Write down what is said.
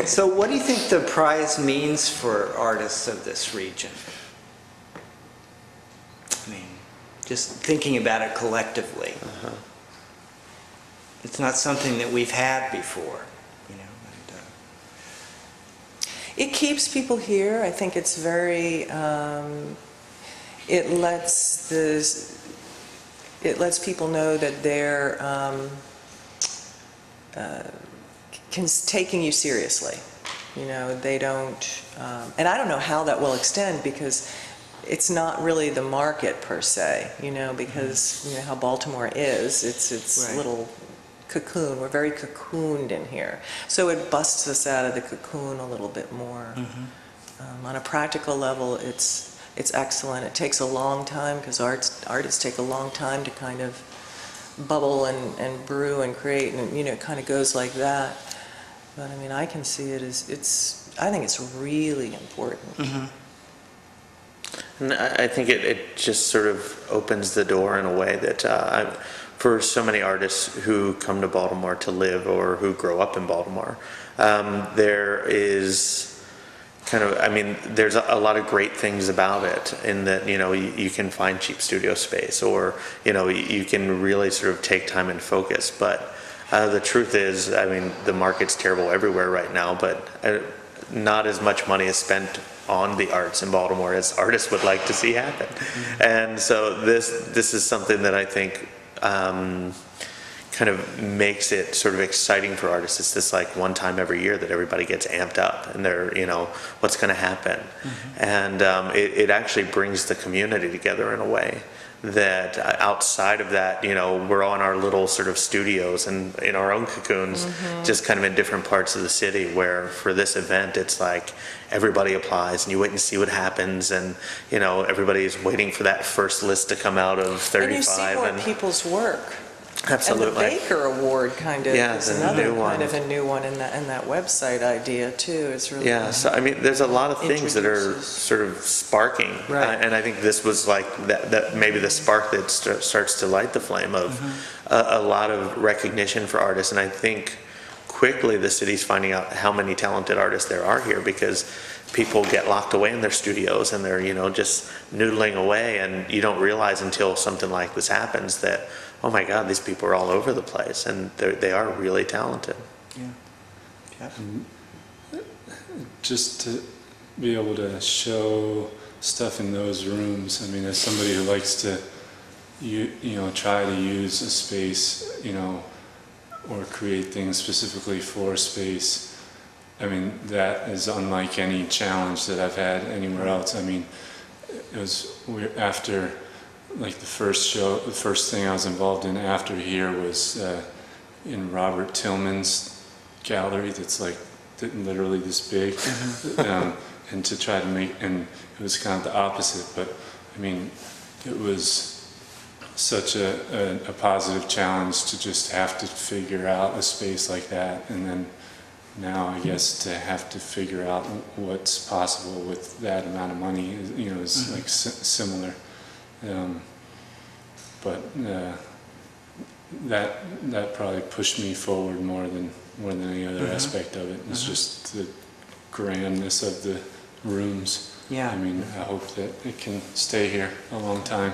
So what do you think the prize means for artists of this region? I mean, just thinking about it collectively. It's not something that we've had before, you know. It keeps people here. I think it's very, it lets people know that they're taking you seriously. You know, they don't, and I don't know how that will extend, because it's not really the market per se, you know, because you know how Baltimore is. It's Right. little cocoon. We're very cocooned in here, so it busts us out of the cocoon a little bit more. On a practical level, it's excellent. It takes a long time, because artists take a long time to kind of bubble and brew and create, and you know, it kind of goes like that. But I mean, I can see it as I think it's really important. And I think it just sort of opens the door in a way that for so many artists who come to Baltimore to live or who grow up in Baltimore, there is kind of, I mean, there's a lot of great things about it, in that, you know, you can find cheap studio space, or, you know, you can really sort of take time and focus. But the truth is, I mean, the market's terrible everywhere right now, but not as much money is spent on the arts in Baltimore as artists would like to see happen. And so this is something that I think kind of makes it sort of exciting for artists. It's this like one time every year that everybody gets amped up, and they're, you know, what's going to happen. And it actually brings the community together in a way that outside of that, you know, we're all in our little sort of studios and in our own cocoons, just kind of in different parts of the city, where for this event it's like everybody applies and you wait and see what happens, and you know, everybody's waiting for that first list to come out of 35. And you see more people's work. Absolutely. And the Baker Award kind of Yeah, is the another new one. kind of a new one in that website idea too. It's really So I mean, there's a lot of things that are introduces. sort of sparking, Right. And I think this was like that maybe the spark that starts to light the flame of a lot of recognition for artists. And I think quickly the city's finding out how many talented artists there are here, because people get locked away in their studios and they're, you know, just noodling away, and you don't realize until something like this happens that, oh my God, these people are all over the place, and they are really talented. Yeah. Just to be able to show stuff in those rooms, I mean, as somebody who likes to, you know, try to use a space, you know, or create things specifically for a space, I mean, that is unlike any challenge that I've had anywhere else. I mean, it was after, like, the first show, the first thing I was involved in after here was in Robert Tillman's gallery that's like literally this big, and to try to make, and it was kind of the opposite, but I mean, it was such a positive challenge to just have to figure out a space like that, and then now I guess to have to figure out what's possible with that amount of money, you know, is like similar. But that probably pushed me forward more than any other aspect of it. It's just the grandness of the rooms. Yeah. I mean, I hope that it can stay here a long time.